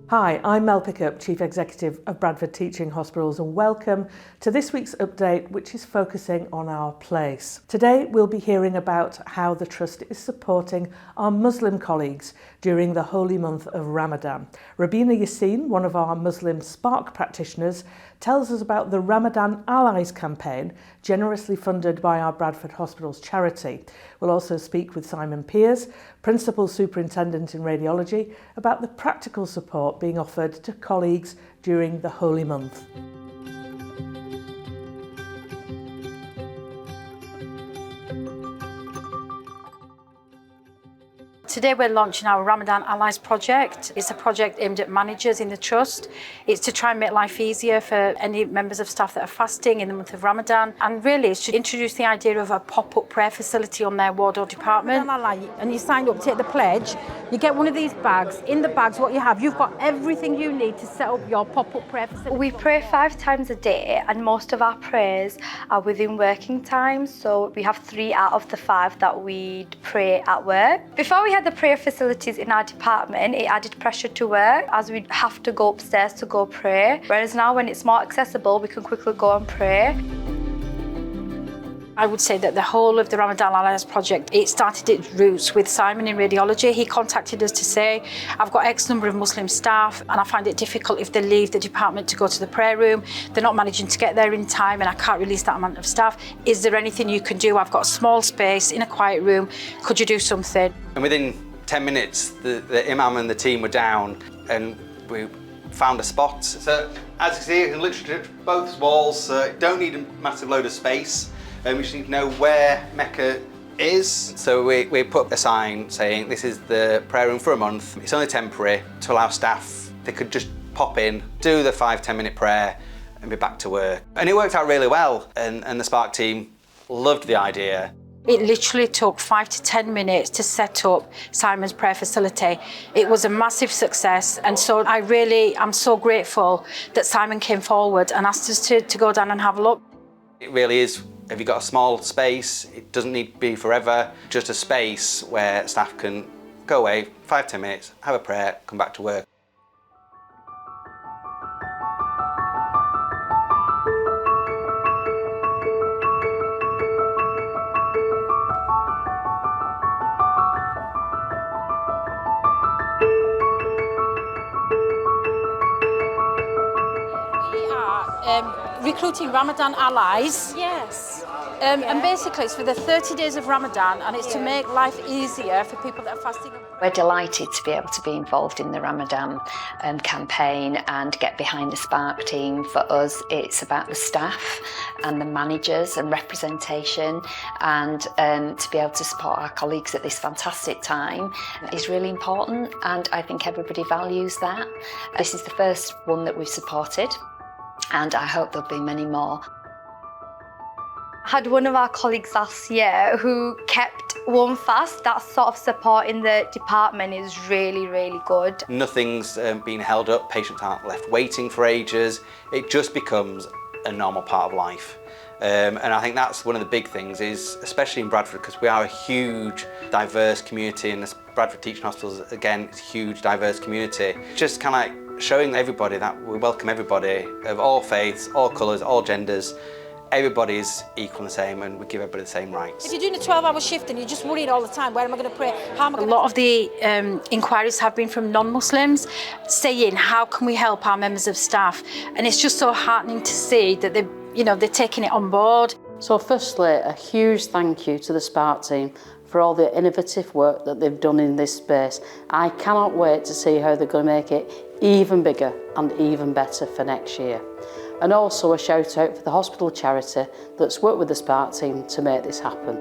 Hi, I'm Mel Pickup, Chief Executive of Bradford Teaching Hospitals, and welcome to this week's update, which is focusing on our place. Today we'll be hearing about how the Trust is supporting our Muslim colleagues during the holy month of Ramadan. Rabina Yassin, one of our Muslim Spark practitioners, tells us about the Ramadan Allies campaign, generously funded by our Bradford Hospitals charity. We'll also speak with Simon Peers, Principal Superintendent in Radiology, about the practical support being offered to colleagues during the holy month. Today we're launching our Ramadan Allies project. It's a project aimed at managers in the Trust. It's to try and make life easier for any members of staff that are fasting in the month of Ramadan. And really it's to introduce the idea of a pop-up prayer facility on their ward or department. And you sign up, take the pledge, you get one of these bags. In the bags what you've got everything you need to set up your pop-up prayer facility. We pray 5 times a day and most of our prayers are within working times. So we have 3 out of the 5 that we pray at work. Before we had the prayer facilities in our department, it added pressure to work as we'd have to go upstairs to go pray. Whereas now when it's more accessible, we can quickly go and pray. I would say that the whole of the Ramadan Allies project, it started its roots with Simon in Radiology. He contacted us to say, I've got X number of Muslim staff and I find it difficult if they leave the department to go to the prayer room. They're not managing to get there in time and I can't release that amount of staff. Is there anything you can do? I've got a small space in a quiet room. Could you do something? And within 10 minutes, the imam and the team were down and we found a spot. So as you can see, you can literally both walls don't need a massive load of space. We just need to know where Mecca is. So we put a sign saying this is the prayer room for a month. It's only temporary to allow staff, they could just pop in, do the 5-10 minute prayer and be back to work. And it worked out really well and the Spark team loved the idea. It literally took 5 to 10 minutes to set up Simon's prayer facility. It was a massive success and so I'm so grateful that Simon came forward and asked us to go down and have a look. It really is, if you've got a small space, it doesn't need to be forever, just a space where staff can go away 5-10 minutes, have a prayer, come back to work. Recruiting Ramadan Allies. Yes. And basically it's for the 30 days of Ramadan and it's to make life easier for people that are fasting. We're delighted to be able to be involved in the Ramadan campaign and get behind the Spark team. For us, it's about the staff and the managers and representation, and to be able to support our colleagues at this fantastic time is really important, and I think everybody values that. This is the first one that we've supported, and I hope there'll be many more. I had one of our colleagues last year who kept one fast. That sort of support in the department is really, really good. Nothing's being held up, patients aren't left waiting for ages. It just becomes a normal part of life. And I think that's one of the big things is, especially in Bradford, because we are a huge, diverse community, and Bradford Teaching Hospitals, again, it's a huge, diverse community. Just kind of like showing everybody that we welcome everybody of all faiths, all colours, all genders. Everybody's equal and the same, and we give everybody the same rights. If you're doing a 12-hour shift and you're just worried all the time, where am I going to pray? How am I going to... A lot of the inquiries have been from non-Muslims saying, how can we help our members of staff? And it's just so heartening to see that they're taking it on board. So firstly, a huge thank you to the Spark team for all the innovative work that they've done in this space. I cannot wait to see how they're going to make it even bigger and even better for next year. And also a shout out for the hospital charity that's worked with the Spark team to make this happen.